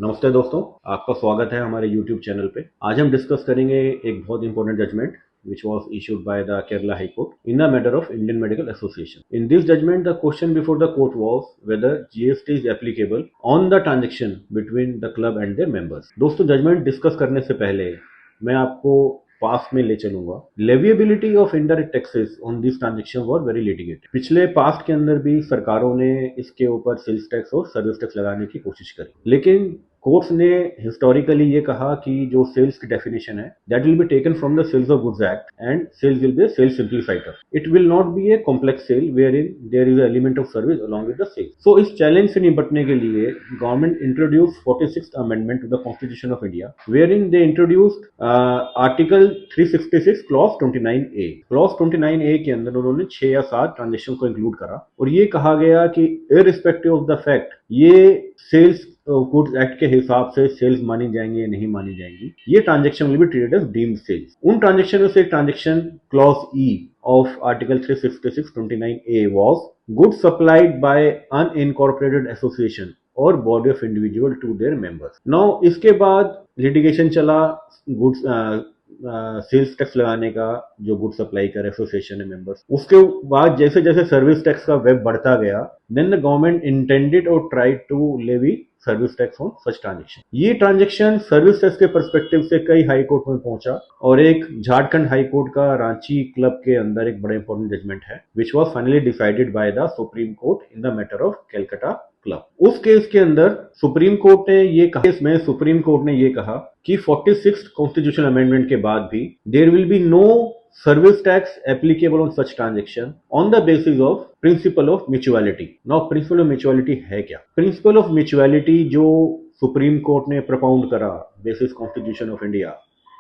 नमस्ते दोस्तों, आपका स्वागत है हमारे YouTube चैनल पे। आज हम डिस्कस करेंगे एक बहुत important judgment which was issued by the Kerala High Court in the matter of Indian Medical Association. In this judgment, the question before the court was whether GST is applicable on the transaction between the club and their members. दोस्तों, judgement discuss करने से पहले मैं आपको past में ले चलूंगा। Leviability of indirect taxes on this transaction were very litigated. पिछले पास्ट के अंदर भी सरकारों ने इसके ऊपर सेल्स टैक्स और सर्विस टैक्स लगाने की कोशिश करी, लेकिन कोर्ट्स ने हिस्टोरिकली ये कहा कि जो सेल्स की डेफिनेशन है that will be taken from the sales of goods act and sales will be sales simplified. It will not be a complex sale wherein there is element of service along with the sale. So इस challenge से निपटने के लिए government introduce 46th amendment to the constitution of India wherein they introduced article 366 clause 29A। Clause 29A के अंदर उन्होंने 6 या 7 transaction को इंक्लूड करा और ये कहा गया कि इररिस्पेक्टिव ऑफ द फैक्ट ये सेल्स गुड्स एक्ट के हिसाब से सेल्स मानी जाएंगी या नहीं मानी जाएंगी, ये transaction will be treated as deemed sales. उन ट्रांजेक्शन में से एक transaction clause E of article 366 29A was goods supplied by unincorporated association और body of individual to their members. Now इसके बाद लिटिगेशन चला गुड्स सेल्स टैक्स लगाने का जो गुड सप्लाई कर एसोसिएशन है मेंबर्स। उसके बाद जैसे जैसे सर्विस टैक्स का वेब बढ़ता गया, देन द गवर्नमेंट इंटेंडेड और tried to levy service tax on such transaction. ये ट्रांजेक्शन सर्विस टैक्स के पर्सपेक्टिव से कई हाई कोर्ट में पहुंचा और एक झारखंड हाई कोर्ट का रांची क्लब के अंदर एक बड़ा इंपॉर्टेंट जजमेंट है which was finally decided by the supreme court in the matter of Calcutta club. उस केस के अंदर सुप्रीम कोर्ट ने ये कहा, इसमें सुप्रीम कोर्ट ने ये कहा कि 46th कॉन्स्टिट्यूशनल अमेंडमेंट के बाद भी there will be no service tax applicable on such transaction on the basis of principle of mutuality. Now principle of mutuality है क्या? प्रिंसिपल ऑफ म्यूचुअलिटी जो सुप्रीम कोर्ट ने प्रपोज करा basis constitution of India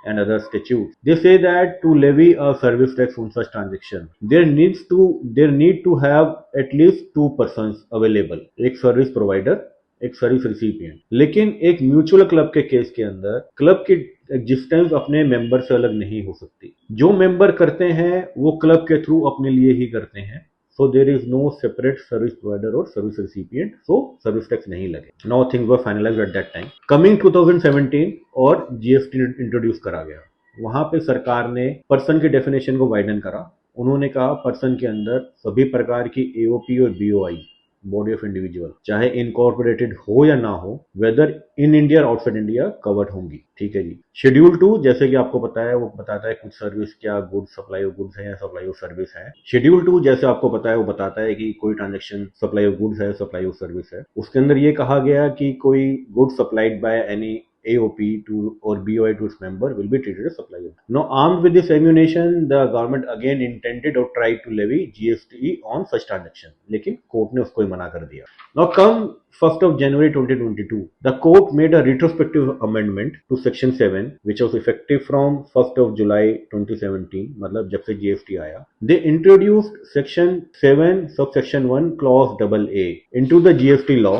and other statutes, they say that to levy a service tax on such transaction there need to have at least 2 persons available, एक service provider एक service recipient. लेकिन एक mutual club के case के अंदर club की existence अपने member से अलग नहीं हो सकती। जो मेंबर करते हैं वो क्लब के थ्रू अपने लिए ही करते हैं, so there is no separate service provider or service recipient, so service tax नहीं लगे। Now things were finalized at that time। Coming 2017 और GST इंट्रोड्यूस करा गया। वहां पे सरकार ने पर्सन की डेफिनेशन को वाइडन करा। उन्होंने कहा पर्सन के अंदर सभी प्रकार की AOP और BOI बॉडी ऑफ इंडिविजुअल चाहे इनकॉर्पोरेटेड हो या ना हो, वेदर इन इंडिया और आउटसाइड इंडिया कवर्ड होंगी। ठीक है जी। शेड्यूल 2 जैसे कि आपको पता है वो बताता है कुछ सर्विस क्या गुड सप्लाई ऑफ गुड्स है या सप्लाई ऑफ सर्विस है। शेड्यूल 2 जैसे आपको पता है वो बताता है कि कोई ट्रांजेक्शन सप्लाई ऑफ गुड्स है सप्लाई ऑफ सर्विस है। उसके अंदर ये कहा गया कि कोई good supplied by any AOP to or BOI to its member will be treated as supplier. Now, armed with this ammunition, the government again intended or tried to levy GST on such transaction. लेकिन court ने उसको ही मना कर दिया। Now, come 1st of January 2022, the court made a retrospective amendment to Section 7, which was effective from 1st of July 2017, मतलब जब से GST आया। They introduced Section 7, subsection 1, clause AA into the GST law,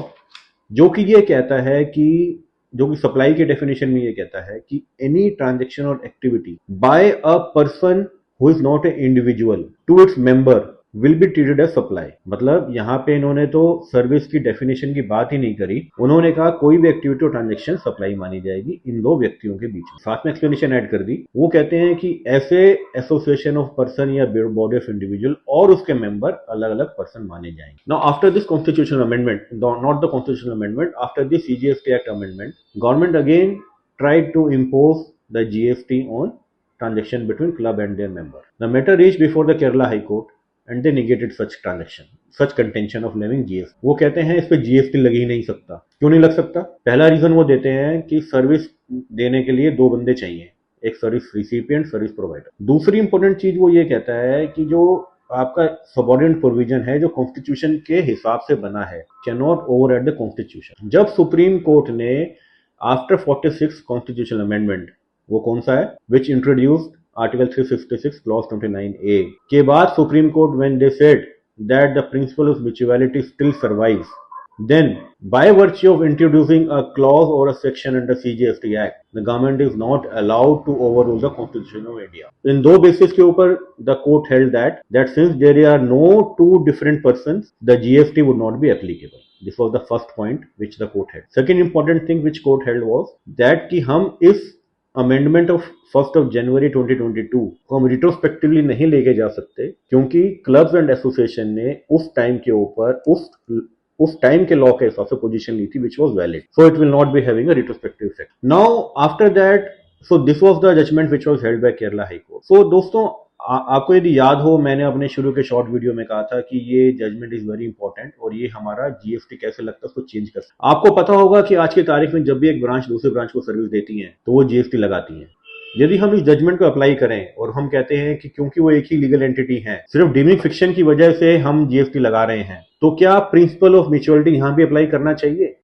जो कि ये कहता है कि जो कि सप्लाई के डेफिनेशन में ये कहता है कि एनी ट्रांजेक्शन और activity by a person who is not a individual to its member will be treated as supply. मतलब यहाँ पे इन्होंने तो सर्विस की डेफिनेशन की बात ही नहीं करी, उन्होंने कहा कोई भी एक्टिविटी और ट्रांजेक्शन सप्लाई मानी जाएगी इन दो व्यक्तियों के बीच में। साथ में एक्सप्लेनेशन ऐड कर दी। वो कहते हैं कि ऐसे एसोसिएशन ऑफ पर्सन या बॉडी ऑफ इंडिविजुअल और उसके मेंबर अलग अलग पर्सन माने जाएंगे। Now after this constitutional amendment, not the constitutional amendment, after this CGST act amendment, government again tried to impose the GST on transaction between club and their member. The matter reached before the Kerala High Court and they negated such transaction, such contention of levying GST. वो कहते हैं इस पे GST लग ही नहीं सकता। क्यों नहीं लग सकता? पहला रीजन वो देते हैं कि सर्विस देने के लिए 2 बंदे चाहिए, एक सर्विस रिसिपिएंट सर्विस प्रोवाइडर। दूसरी इंपॉर्टेंट चीज वो ये कहता है कि जो आपका सबऑर्डिनेट प्रोविजन है जो कॉन्स्टिट्यूशन के हिसाब से बना है, can not override the constitution. जब सुप्रीम कोर्ट ने आफ्टर 46 कॉन्स्टिट्यूशनल अमेंडमेंट, वो कौन सा है, विच इंट्रोड्यूस्ड आर्टिकल 366 क्लॉज 29A के बाद supreme court when they said that the principal of mutuality still survives, then by virtue of introducing a clause or a section under CGST Act, the government is not allowed to overrule the Constitution of India. In दो basis के ऊपर the court held that since there are no 2 different persons, the GST would not be applicable. This was the first point which the court held. Second important thing which court held was that कि हम इस amendment of 1 जनवरी 2022 को हम retrospectively नहीं लेके जा सकते, क्योंकि क्लब्स एंड एसोसिएशन ने उस टाइम के ऊपर उस टाइम के लॉ के हिसाब से पोजीशन ली थी which was valid. So it will not be having a retrospective effect. Now after that, so this was the judgement which was held by Kerala high court. So दोस्तों, आपको यदि याद हो, मैंने अपने शुरू के शॉर्ट वीडियो में कहा था कि ये जजमेंट इज वेरी इंपॉर्टेंट और ये हमारा जीएसटी कैसे लगता है उसको चेंज कर सकता है. आपको पता होगा कि आज की तारीख में जब भी एक ब्रांच दूसरे ब्रांच को सर्विस देती है तो वो जीएसटी लगाती है. यदि हम इस जजमेंट को अप्लाई करें और हम कहते हैं कि क्योंकि वो एक ही लीगल एंटिटी है, सिर्फ डीमिंग फिक्शन की वजह से हम जीएसटी लगा रहे हैं, तो क्या प्रिंसिपल ऑफ म्यूचुअलिटी यहां भी अप्लाई करना चाहिए?